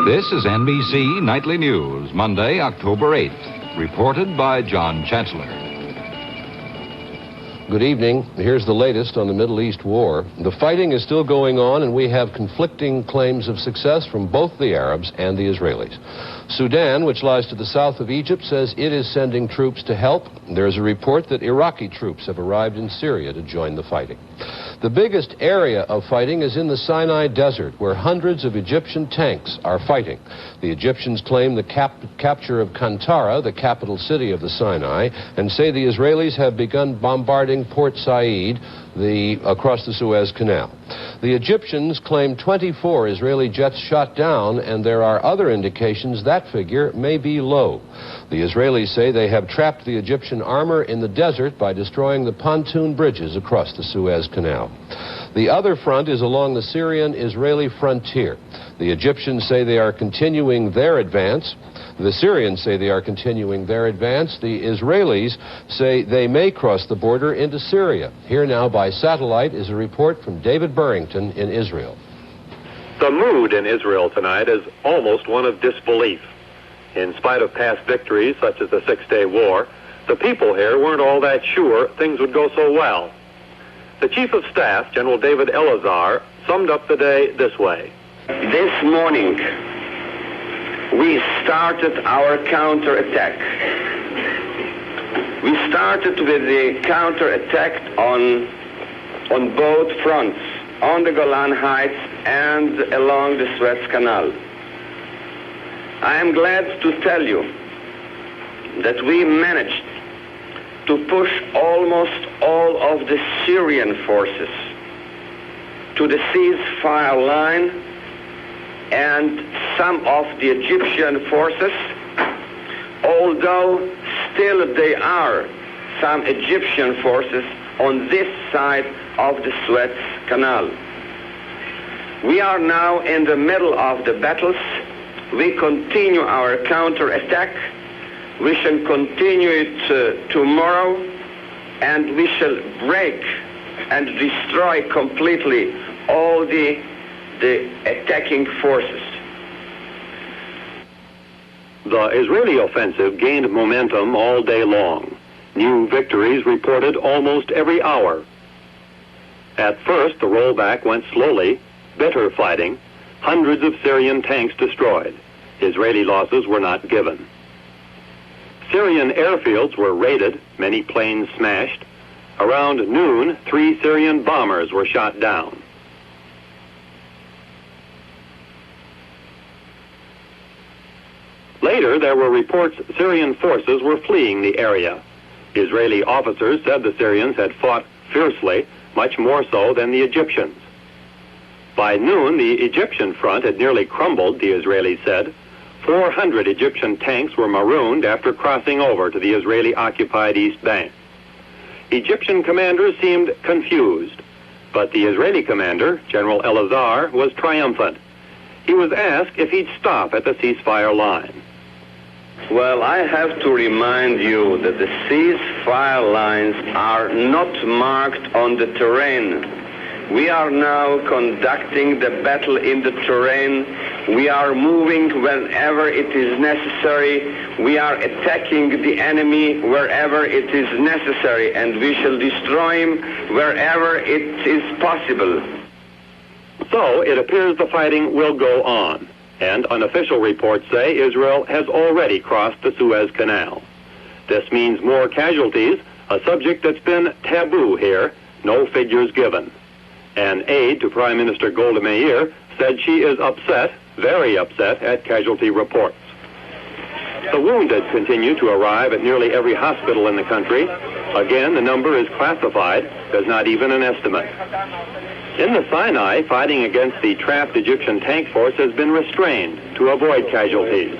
This is NBC Nightly News, Monday, October 8th. Reported by John Chancellor. Good evening. Here's the latest on the Middle East war. The fighting is still going on, and we have conflicting claims of success from both the Arabs and the Israelis. Sudan, which lies to the south of Egypt, says it is sending troops to help. There's a report that Iraqi troops have arrived in Syria to join the fighting. The biggest area of fighting is in the Sinai Desert, where hundreds of Egyptian tanks are fighting. The Egyptians claim the capture of Kantara, the capital city of the Sinai, and say the Israelis have begun bombarding Port Said across the Suez Canal. The Egyptians claim 24 Israeli jets shot down, and there are other indications that figure may be low. The Israelis say they have trapped the Egyptian armor in the desert by destroying the pontoon bridges across the Suez Canal. The other front is along the Syrian-Israeli frontier. The Egyptians say they are continuing their advance. The Syrians say they are continuing their advance. The Israelis say they may cross the border into Syria. Here now by satellite is a report from David Burrington in Israel. The mood in Israel tonight is almost one of disbelief. In spite of past victories, such as the Six-Day War, the people here weren't all that sure things would go so well. The Chief of Staff, General David Elazar, summed up the day this way. This morning, we started our counterattack. We started with the counterattack on both fronts, on the Golan Heights and along the Suez Canal. I am glad to tell you that we managed to push almost all of the Syrian forces to the ceasefire line, and some of the Egyptian forces, although still there are some Egyptian forces on this side of the Suez Canal. We are now in the middle of the battles. We continue our counterattack. We shall continue it tomorrow, and we shall break and destroy completely all the attacking forces. The Israeli offensive gained momentum all day long. New victories reported almost every hour. At first, the rollback went slowly, bitter fighting, hundreds of Syrian tanks destroyed. Israeli losses were not given. Syrian airfields were raided, many planes smashed. Around noon, 3 Syrian bombers were shot down. Later, there were reports Syrian forces were fleeing the area. Israeli officers said the Syrians had fought fiercely, much more so than the Egyptians. By noon, the Egyptian front had nearly crumbled, the Israelis said. 400 Egyptian tanks were marooned after crossing over to the Israeli-occupied East Bank. Egyptian commanders seemed confused, but the Israeli commander, General Elazar, was triumphant. He was asked if he'd stop at the ceasefire line. Well, I have to remind you that the ceasefire lines are not marked on the terrain. We are now conducting the battle in the terrain. We are moving whenever it is necessary. We are attacking the enemy wherever it is necessary, and we shall destroy him wherever it is possible. So it appears the fighting will go on, and unofficial reports say Israel has already crossed the Suez Canal. This means more casualties, a subject that's been taboo here, no figures given. An aide to Prime Minister Golda Meir said she is upset, very upset, at casualty reports. The wounded continue to arrive at nearly every hospital in the country. Again, the number is classified. There's not even an estimate. In the Sinai, fighting against the trapped Egyptian tank force has been restrained to avoid casualties.